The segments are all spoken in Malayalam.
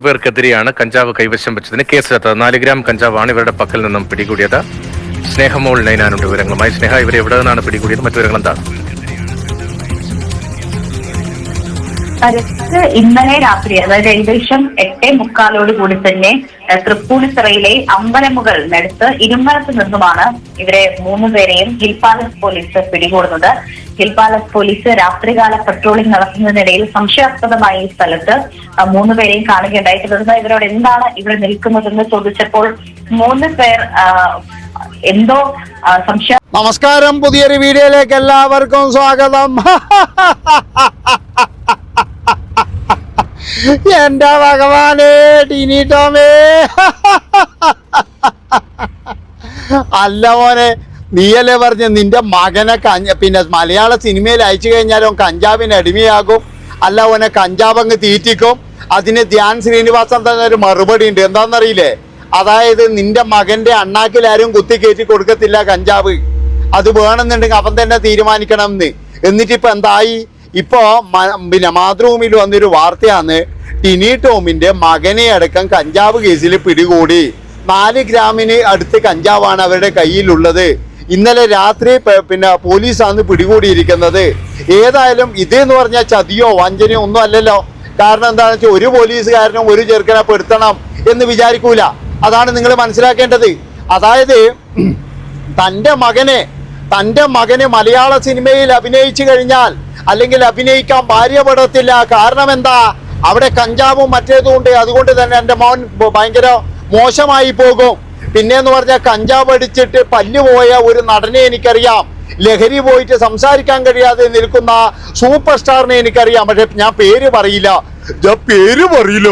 പേർക്കെതിരെയാണ് കഞ്ചാവ് കൈവശം വെച്ചതിന് കേസെടുത്തത്. 4 ഗ്രാം കഞ്ചാവാണ് ഇവരുടെ പക്കൽ നിന്നും പിടികൂടിയത്. സ്നേഹമോൾ നൈനാനുണ്ട് വിവരങ്ങളുമായി. സ്നേഹ, ഇവരെ എവിടെ നിന്നാണ് പിടികൂടിയത്? മറ്റു വിവരങ്ങൾ എന്താണ്? ഇന്നലെ രാത്രി, അതായത് ഏകദേശം 8:45 കൂടി തന്നെ തൃപ്പൂണിത്തുറയിലെ അമ്പലമുകളിനടുത്ത് ഇരുമ്പലത്ത് നിന്നുമാണ് ഇവരെ 3 പേരെയും ഹിൽ പാലസ് പോലീസ് പിടികൂടുന്നത്. ഹിൽ പാലസ് പോലീസ് രാത്രികാല പെട്രോളിംഗ് നടത്തുന്നതിനിടയിൽ സംശയാസ്പദമായ ഈ സ്ഥലത്ത് 3 പേരെയും കാണുകയുണ്ടായി. തുടർന്ന് ഇവരോട് എന്താണ് ഇവിടെ നിൽക്കുന്നതെന്ന് ചോദിച്ചപ്പോൾ 3 പേർ എന്തോ സംശയം. നമസ്കാരം, പുതിയൊരു വീഡിയോയിലേക്ക് എല്ലാവർക്കും സ്വാഗതം. എന്റെ ഭഗവാനേ, ടിനി ടോമേ. അല്ല മോനെ, നീയല്ലേ പറഞ്ഞ നിന്റെ മകനെ പിന്നെ മലയാള സിനിമയിൽ അയച്ചു കഴിഞ്ഞാലും കഞ്ചാവിന് അടിമയാകും, അല്ല ഓനെ കഞ്ചാവങ്ങ് തീറ്റിക്കും. അതിന് ധ്യാൻ ശ്രീനിവാസൻ തന്നെ ഒരു മറുപടി ഉണ്ട്. എന്താണെന്നറിയില്ലേ? അതായത് നിന്റെ മകന്റെ അണ്ണാക്കിൽ ആരും കുത്തി കയറ്റി കൊടുക്കത്തില്ല കഞ്ചാവ്. അത് വേണമെന്നുണ്ടെങ്കിൽ അവൻ തന്നെ തീരുമാനിക്കണം എന്ന്. എന്നിട്ടിപ്പോൾ എന്തായി? ഇപ്പോൾ പിന്നെ മാതൃഭൂമിയിൽ വന്നൊരു വാർത്തയാണ്, ടിനി ടോമിന്റെ മകനെ അടക്കം കഞ്ചാവ് കേസിൽ പിടികൂടി. 4 ഗ്രാമിന് അടുത്ത് കഞ്ചാവാണ് അവരുടെ കയ്യിലുള്ളത്. ഇന്നലെ രാത്രി പിന്നെ പോലീസാണ് പിടികൂടിയിരിക്കുന്നത്. ഏതായാലും ഇതെന്ന് പറഞ്ഞാൽ ചതിയോ വഞ്ചനയോ ഒന്നും അല്ലല്ലോ. കാരണം എന്താണെന്ന് വെച്ചാൽ ഒരു പോലീസുകാരനും ഒരു ചെറുക്കനെ പെടുത്തണം എന്ന് വിചാരിക്കൂല. അതാണ് നിങ്ങൾ മനസ്സിലാക്കേണ്ടത്. അതായത് തൻ്റെ മകനെ മലയാള സിനിമയിൽ അഭിനയിച്ചു കഴിഞ്ഞാൽ അല്ലെങ്കിൽ അഭിനയിക്കാൻ ഭാര്യപ്പെടത്തില്ല. കാരണം എന്താ? അവിടെ കഞ്ചാവും മറ്റേതും ഉണ്ട്. അതുകൊണ്ട് തന്നെ എൻ്റെ മോൻ ഭയങ്കര മോശമായി പോകും. പിന്നെന്ന് പറഞ്ഞാൽ കഞ്ചാവ് അടിച്ചിട്ട് പല്ലുപോയ ഒരു നടനെ എനിക്കറിയാം. ലഹരി പോയിട്ട് സംസാരിക്കാൻ കഴിയാതെ നിൽക്കുന്ന സൂപ്പർ സ്റ്റാറിനെ എനിക്കറിയാം. പക്ഷെ ഞാൻ പേര് പറയില്ല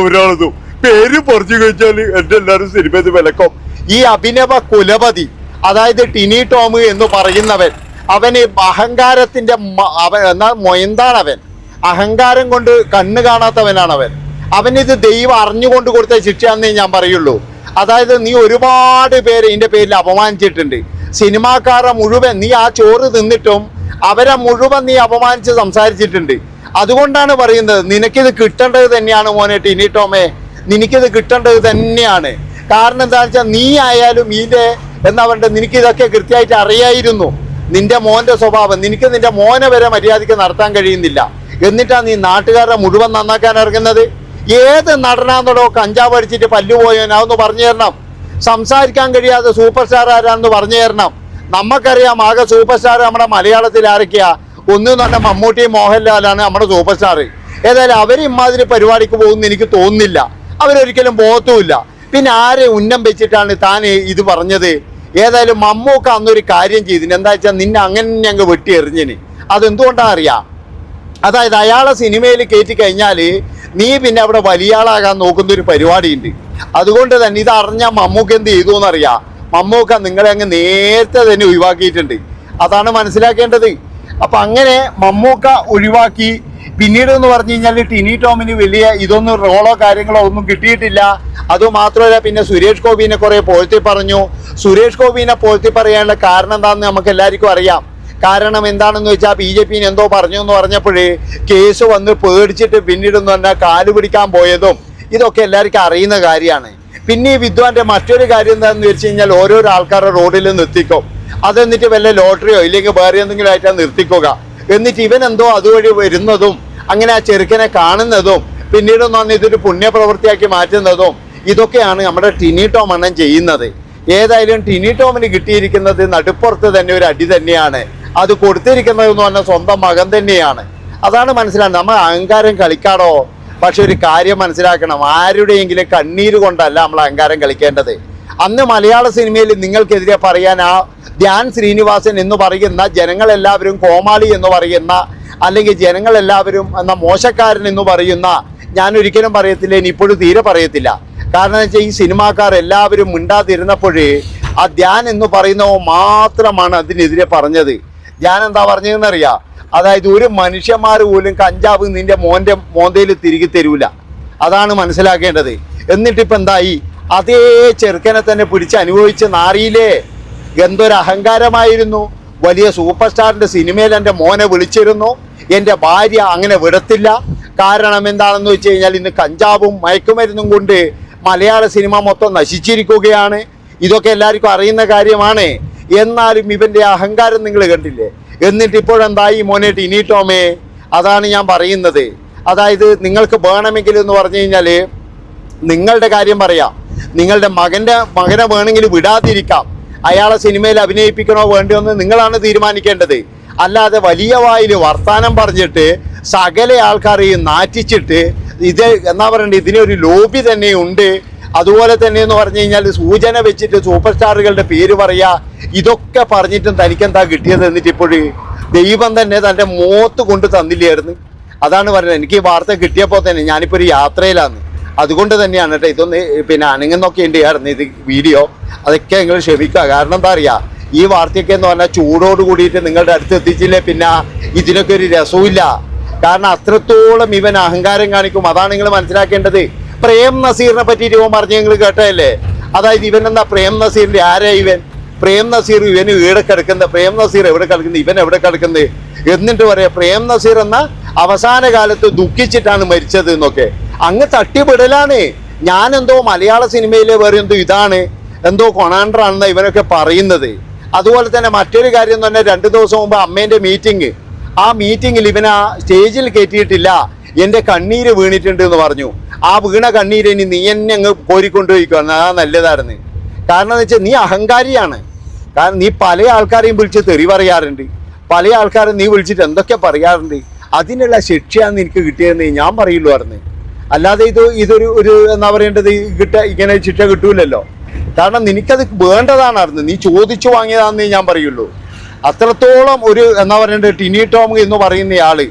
ഒരാളതും. പേര് പറഞ്ഞു കഴിഞ്ഞാൽ എൻ്റെ എല്ലാവരും സിനിമയിൽ വിലക്കും. ഈ അഭിനവ കുലപതി, അതായത് ടിനി ടോം എന്ന് പറയുന്നവൻ, അവന് അഹങ്കാരത്തിന്റെ എന്താണ്? അഹങ്കാരം കൊണ്ട് കണ്ണ് കാണാത്തവനാണ് അവൻ. അവനിത് ദൈവം അറിഞ്ഞുകൊണ്ട് കൊടുത്ത ശിക്ഷയാണെന്നേ ഞാൻ പറയുള്ളൂ. അതായത് നീ ഒരുപാട് പേര് ഇതിന്റെ പേരിൽ അപമാനിച്ചിട്ടുണ്ട്. സിനിമാക്കാരെ മുഴുവൻ നീ ആ ചോറ് തിന്നിട്ടും അവരെ മുഴുവൻ നീ അപമാനിച്ച് സംസാരിച്ചിട്ടുണ്ട്. അതുകൊണ്ടാണ് പറയുന്നത്, നിനക്കിത് കിട്ടേണ്ടത് തന്നെയാണ് മോനെ ടിനി ടോമേ, നിനക്കിത് കിട്ടേണ്ടത് തന്നെയാണ്. കാരണം എന്താ വെച്ചാൽ നീ ആയാലും എന്താ പറയുക, നിനക്ക് ഇതൊക്കെ കൃത്യമായിട്ട് അറിയായിരുന്നു. നിന്റെ മോന്റെ സ്വഭാവം, നിനക്ക് നിന്റെ മോനെ വരെ മര്യാദയ്ക്ക് നടത്താൻ കഴിയുന്നില്ല. എന്നിട്ടാണ് നീ നാട്ടുകാരെ മുഴുവൻ നന്നാക്കാൻ ഇറങ്ങുന്നത്. ഏത് നടനാന്നോടോ കഞ്ചാവ് അടിച്ചിട്ട് പല്ലുപോയവനാന്ന് പറഞ്ഞു തരണം. സംസാരിക്കാൻ കഴിയാതെ സൂപ്പർ സ്റ്റാർ ആരാന്ന് പറഞ്ഞു തരണം. നമുക്കറിയാം ആകെ സൂപ്പർ സ്റ്റാർ നമ്മുടെ മലയാളത്തിൽ ആരൊക്കെയാ? ഒന്ന് തന്നെ മമ്മൂട്ടി മോഹൻലാലാണ് നമ്മുടെ സൂപ്പർ സ്റ്റാർ. ഏതായാലും അവർ ഇമാതിരി പരിപാടിക്ക് പോകുമെന്ന് എനിക്ക് തോന്നുന്നില്ല. അവരൊരിക്കലും പോകത്തുമില്ല. പിന്നെ ആരെ ഉന്നം വെച്ചിട്ടാണ് താൻ ഇത് പറഞ്ഞത്? ഏതായാലും മമ്മൂക്ക അന്നൊരു കാര്യം ചെയ്തിന്. എന്താ വെച്ചാൽ നിന്നെ അങ്ങനെ അങ്ങ് വെട്ടി എറിഞ്ഞിന്. അതെന്തുകൊണ്ടാണ് അറിയാം? അതായത് അയാളെ സിനിമയിൽ കയറ്റി കഴിഞ്ഞാൽ നീ പിന്നെ അവിടെ വലിയ ആളാകാൻ നോക്കുന്നൊരു പരിപാടിയുണ്ട്. അതുകൊണ്ട് തന്നെ ഇത് അറിഞ്ഞാൽ മമ്മൂക്ക എന്ത് ചെയ്തു എന്നറിയാം. മമ്മൂക്ക നിങ്ങളെ അങ്ങ് നേരത്തെ തന്നെ ഒഴിവാക്കിയിട്ടുണ്ട്. അതാണ് മനസ്സിലാക്കേണ്ടത്. അപ്പം അങ്ങനെ മമ്മൂക്ക ഒഴിവാക്കി. പിന്നീട് എന്ന് പറഞ്ഞു കഴിഞ്ഞാൽ ടിനി ടോമിന് വലിയ ഇതൊന്നും റോളോ കാര്യങ്ങളോ ഒന്നും കിട്ടിയിട്ടില്ല. അതുമാത്രമല്ല, പിന്നെ സുരേഷ് ഗോപിനെ കുറെ പോഴ്ത്തി പറഞ്ഞു. സുരേഷ് ഗോപിനെ പോഴ്ത്തി പറയാനുള്ള കാരണം എന്താണെന്ന് നമുക്ക് എല്ലാവർക്കും അറിയാം. കാരണം എന്താണെന്ന് വെച്ചാൽ BJP എന്തോ പറഞ്ഞു എന്ന് പറഞ്ഞപ്പോഴേ കേസ് വന്ന് പേടിച്ചിട്ട് പിന്നീടെന്ന് പറഞ്ഞാൽ കാല് പിടിക്കാൻ പോയതും ഇതൊക്കെ എല്ലാവർക്കും അറിയുന്ന കാര്യമാണ്. പിന്നെ ഈ വിദ്വാന്റെ മറ്റൊരു കാര്യം എന്താണെന്ന് വെച്ച് കഴിഞ്ഞാൽ ഓരോരോ ആൾക്കാരുടെ റോഡിൽ നിർത്തിക്കും. അതെന്നിട്ട് വല്ല ലോട്ടറിയോ ഇല്ലെങ്കിൽ വേറെ എന്തെങ്കിലും ആയിട്ടാണ് നിർത്തിക്കുക. എന്നിട്ട് ഇവൻ എന്തോ അതുവഴി വരുന്നതും അങ്ങനെ ആ ചെറുക്കനെ കാണുന്നതും പിന്നീടെന്ന് പറഞ്ഞാൽ ഇതൊരു പുണ്യപ്രവൃത്തിയാക്കി മാറ്റുന്നതും ഇതൊക്കെയാണ് നമ്മുടെ ടിനി ടോം അണ്ണൻ ചെയ്യുന്നത്. ഏതായാലും ടിനി ടോമിന് കിട്ടിയിരിക്കുന്നത് നടുപ്പുറത്ത് തന്നെ ഒരു അടി തന്നെയാണ്. അത് കൊടുത്തിരിക്കുന്നത് എന്ന് പറഞ്ഞാൽ സ്വന്തം മകൻ തന്നെയാണ്. അതാണ് മനസ്സിലാക്കുന്നത്. നമ്മൾ അഹങ്കാരം കളിക്കാടോ. പക്ഷെ ഒരു കാര്യം മനസ്സിലാക്കണം, ആരുടെയെങ്കിലും കണ്ണീര് കൊണ്ടല്ല നമ്മൾ അഹങ്കാരം കളിക്കേണ്ടത്. അന്ന് മലയാള സിനിമയിൽ നിങ്ങൾക്കെതിരെ പറയാൻ ആ ധ്യാൻ ശ്രീനിവാസൻ എന്ന് പറയുന്ന, ജനങ്ങളെല്ലാവരും കോമാളി എന്ന് പറയുന്ന, അല്ലെങ്കിൽ ജനങ്ങളെല്ലാവരും എന്ന മോശക്കാരൻ എന്ന് പറയുന്ന, ഞാൻ ഒരിക്കലും പറയത്തില്ല, ഇനി ഇപ്പോഴും തീരെ പറയത്തില്ല. കാരണം എന്ന് വെച്ചാൽ ഈ സിനിമാക്കാർ എല്ലാവരും മിണ്ടാതിരുന്നപ്പോഴേ ആ ധ്യാൻ എന്ന് പറയുന്നവ മാത്രമാണ് അതിനെതിരെ പറഞ്ഞത്. ധ്യാൻ എന്താ പറഞ്ഞതെന്നറിയാം? അതായത് ഒരു മനുഷ്യന്മാർ പോലും കഞ്ചാവ് നിന്റെ മോന്തയിൽ തിരികെ തരൂല. അതാണ് മനസ്സിലാക്കേണ്ടത്. എന്നിട്ടിപ്പോൾ എന്തായി? അതേ ചെറുക്കനെ തന്നെ പിടിച്ച് അനുഭവിച്ച് നാറിയില്ലേ? എന്തൊരു അഹങ്കാരമായിരുന്നു. വലിയ സൂപ്പർ സ്റ്റാറിൻ്റെ സിനിമയിൽ എൻ്റെ മോനെ വിളിച്ചിരുന്നു. എൻ്റെ ഭാര്യ അങ്ങനെ വിടത്തില്ല. കാരണം എന്താണെന്ന് വെച്ച് കഴിഞ്ഞാൽ ഇന്ന് കഞ്ചാവും മയക്കുമരുന്നും കൊണ്ട് മലയാള സിനിമ മൊത്തം നശിച്ചിരിക്കുകയാണ്. ഇതൊക്കെ എല്ലാവർക്കും അറിയുന്ന കാര്യമാണ്. എന്നാലും ഇവൻ്റെ അഹങ്കാരം നിങ്ങൾ കണ്ടില്ലേ? എന്നിട്ട് ഇപ്പോഴെന്തായി മോനെ ടിനി ടോമേ? അതാണ് ഞാൻ പറയുന്നത്. അതായത് നിങ്ങൾക്ക് വേണമെങ്കിൽ എന്ന് പറഞ്ഞു കഴിഞ്ഞാൽ നിങ്ങളുടെ കാര്യം പറയാം, നിങ്ങളുടെ മകനെ വേണമെങ്കിൽ വിടാതിരിക്കാം. അയാളെ സിനിമയിൽ അഭിനയിപ്പിക്കണോ വേണ്ടോ എന്ന് നിങ്ങളാണ് തീരുമാനിക്കേണ്ടത്. അല്ലാതെ വലിയ വായിൽ വർത്താനം പറഞ്ഞിട്ട് സകല ആൾക്കാരെയും നാറ്റിച്ചിട്ട് ഇത് എന്താ പറയണ്ടത്, ഇതിനൊരു ലോബി തന്നെ ഉണ്ട്. അതുപോലെ തന്നെ എന്ന് പറഞ്ഞു കഴിഞ്ഞാൽ സൂചന വെച്ചിട്ട് സൂപ്പർ സ്റ്റാറുകളുടെ പേര് പറയുക, ഇതൊക്കെ പറഞ്ഞിട്ടും തനിക്കെന്താ കിട്ടിയത്? എന്നിട്ട് ഇപ്പോൾ ദൈവം തന്നെ തൻ്റെ മോത്ത് കൊണ്ട് തന്നില്ലായിരുന്നു. അതാണ് പറയുന്നത്. എനിക്ക് ഈ വാർത്ത കിട്ടിയപ്പോൾ തന്നെ ഞാനിപ്പോൾ ഒരു യാത്രയിലാണ്, അതുകൊണ്ട് തന്നെയാണ് കേട്ടോ. ഇതൊന്ന് പിന്നെ അനങ്ങുന്നൊക്കെ ഉണ്ട് ആയിരുന്നു ഇത് വീഡിയോ. അതൊക്കെ നിങ്ങൾ ക്ഷമിക്കുക. കാരണം എന്താ അറിയുക, ഈ വാർത്തയൊക്കെ എന്ന് പറഞ്ഞാൽ ചൂടോട് കൂടിയിട്ട് നിങ്ങളുടെ അടുത്ത് എത്തിച്ചില്ലേ പിന്നെ ഇതിനൊക്കെ ഒരു രസവുമില്ല. കാരണം അത്രത്തോളം ഇവൻ അഹങ്കാരം കാണിക്കും. അതാണ് നിങ്ങൾ മനസ്സിലാക്കേണ്ടത്. പ്രേം നസീറിനെ പറ്റിയിട്ട് ഇവൻ പറഞ്ഞ് നിങ്ങൾ കേട്ടതല്ലേ? അതായത് ഇവൻ എന്താ പ്രേം നസീറിൻ്റെ ആരാ ഇവൻ? പ്രേം നസീർ ഇവന് ഇവിടെ കിടക്കുന്നത്, പ്രേം നസീർ എവിടെ കിടക്കുന്നത്, ഇവൻ എവിടെ കിടക്കുന്നത്? എന്നിട്ട് പറയാം പ്രേം നസീർ എന്ന അവസാന കാലത്ത് ദുഃഖിച്ചിട്ടാണ് മരിച്ചത് എന്നൊക്കെ. അങ്ങ് തട്ടിവിടലാണ്. ഞാനെന്തോ മലയാള സിനിമയിലെ വേറെ എന്തോ ഇതാണ് എന്തോ കൊണാണ്ടറാണെന്ന് ഇവനൊക്കെ പറയുന്നത്. അതുപോലെ തന്നെ മറ്റൊരു കാര്യം എന്ന് പറഞ്ഞാൽ 2 ദിവസം മുമ്പ് അമ്മേൻ്റെ മീറ്റിംഗ്, ആ മീറ്റിങ്ങിൽ ഇവൻ ആ സ്റ്റേജിൽ കയറ്റിയിട്ടില്ല, എൻ്റെ കണ്ണീര് വീണിട്ടുണ്ട് എന്ന് പറഞ്ഞു. ആ വീണ കണ്ണീര് ഇനി നീ എന്നെ അങ്ങ് കോരിക്കൊണ്ടുപോയിക്കണം, ആ നല്ലതായിരുന്നു. കാരണം എന്ന് വെച്ചാൽ നീ അഹങ്കാരിയാണ്. കാരണം നീ പല ആൾക്കാരെയും വിളിച്ച് തെറി പറയാറുണ്ട്, പല ആൾക്കാരും നീ വിളിച്ചിട്ട് എന്തൊക്കെ പറയാറുണ്ട്. അതിനുള്ള ശിക്ഷയാണ് എനിക്ക് കിട്ടിയതെന്ന് ഞാൻ പറയുള്ളൂ. അല്ലാതെ ഇതൊരു എന്താ പറയേണ്ടത്, ഇങ്ങനെ ശിക്ഷ കിട്ടൂലല്ലോ. കാരണം നിനക്കത് വേണ്ടതാണായിരുന്നു, നീ ചോദിച്ചു വാങ്ങിയതാണെന്നേ ഞാൻ പറയുള്ളൂ. അത്രത്തോളം ഒരു എന്താ പറയേണ്ടത് ടിനി ടോം എന്ന് പറയുന്ന ആള്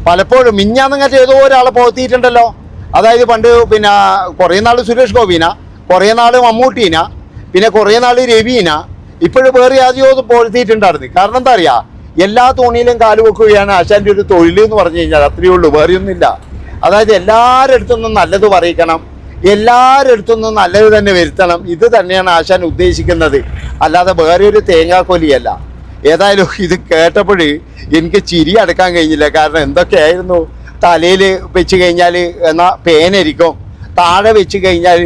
പലപ്പോഴും മിഞ്ഞാന്നങ്ങാറ്റ് ഏതോ ഒരാളെ പോകത്തിയിട്ടുണ്ടല്ലോ. അതായത് പണ്ട് പിന്നെ കുറേ നാൾ സുരേഷ് ഗോപിന, കുറേ നാൾ മമ്മൂട്ടീന, പിന്നെ കുറേ നാൾ രവീന, ഇപ്പോഴും വേറെ ആദ്യമോ പോഴ്ത്തിയിട്ടുണ്ടായിരുന്നു. കാരണം എന്താ അറിയാ, എല്ലാ തോണിയിലും കാല് വെക്കുകയാണ് ആശാൻ്റെ ഒരു തൊഴിൽ എന്ന് പറഞ്ഞു കഴിഞ്ഞാൽ. അത്രയേ ഉള്ളൂ, വേറെയൊന്നുമില്ല. അതായത് എല്ലാവരുടെ അടുത്തൊന്നും നല്ലത് പറയിക്കണം, എല്ലാവരുടെ അടുത്തൊന്നും നല്ലത് തന്നെ വരുത്തണം. ഇത് തന്നെയാണ് ആശാൻ ഉദ്ദേശിക്കുന്നത്, അല്ലാതെ വേറെ ഒരു തേങ്ങാക്കൊലിയല്ല. ഏതായാലും ഇത് കേട്ടപ്പോൾ എനിക്ക് ചിരി അടക്കാൻ കഴിഞ്ഞില്ല. കാരണം എന്തൊക്കെയായിരുന്നു, തലയിൽ വെച്ച് കഴിഞ്ഞാൽ എന്നാൽ പേനരിക്കും, താഴെ വെച്ച് കഴിഞ്ഞാൽ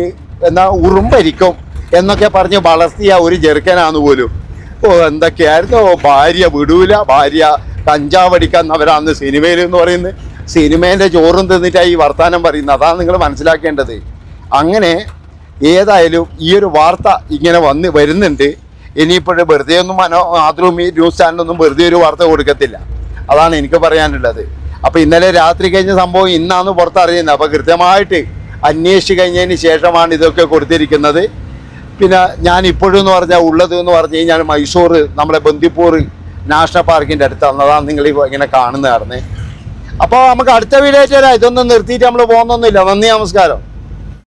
എന്നാൽ ഉറുമ്പരിക്കും എന്നൊക്കെ പറഞ്ഞ് വളർത്തിയ ഒരു ചെറുക്കനാന്ന് പോലും. എന്തൊക്കെയായിരുന്നു, ഭാര്യ വിടൂല, ഭാര്യ കഞ്ചാവടിക്കുന്നവരാന്ന് സിനിമയിൽ എന്ന് പറയുന്നത്. സിനിമേൻ്റെ ചോറും തിന്നിട്ടാണ് ഈ വർത്താനം പറയുന്നത്. അതാണ് നിങ്ങൾ മനസ്സിലാക്കേണ്ടത്. അങ്ങനെ ഏതായാലും ഈ ഒരു വാർത്ത ഇങ്ങനെ വരുന്നുണ്ട്. ഇനിയിപ്പോഴും വെറുതെ ഒന്നും മാതൃഭൂമി ന്യൂസ് ചാനലൊന്നും വെറുതെ ഒരു വാർത്ത കൊടുക്കത്തില്ല. അതാണ് എനിക്ക് പറയാനുള്ളത്. അപ്പോൾ ഇന്നലെ രാത്രി കഴിഞ്ഞ സംഭവം ഇന്നാണ് പുറത്തറിയുന്നത്. അപ്പോൾ കൃത്യമായിട്ട് അന്വേഷിച്ച് കഴിഞ്ഞതിന് ശേഷമാണ് ഇതൊക്കെ കൊടുത്തിരിക്കുന്നത്. പിന്നെ ഞാൻ ഇപ്പോഴും എന്ന് പറഞ്ഞാൽ ഉള്ളത് എന്ന് പറഞ്ഞു കഴിഞ്ഞാൽ മൈസൂർ നമ്മളെ ബന്ദിപ്പൂർ നാഷണൽ പാർക്കിൻ്റെ അടുത്താണ്. അതാണ് നിങ്ങൾ ഇങ്ങനെ കാണുന്നതായിരുന്നേ. അപ്പോൾ നമുക്ക് അടുത്ത വീഡിയോ വെച്ചാൽ ഇതൊന്നും നിർത്തിയിട്ട് നമ്മൾ പോകുന്നൊന്നുമില്ല. നന്ദി, നമസ്കാരം.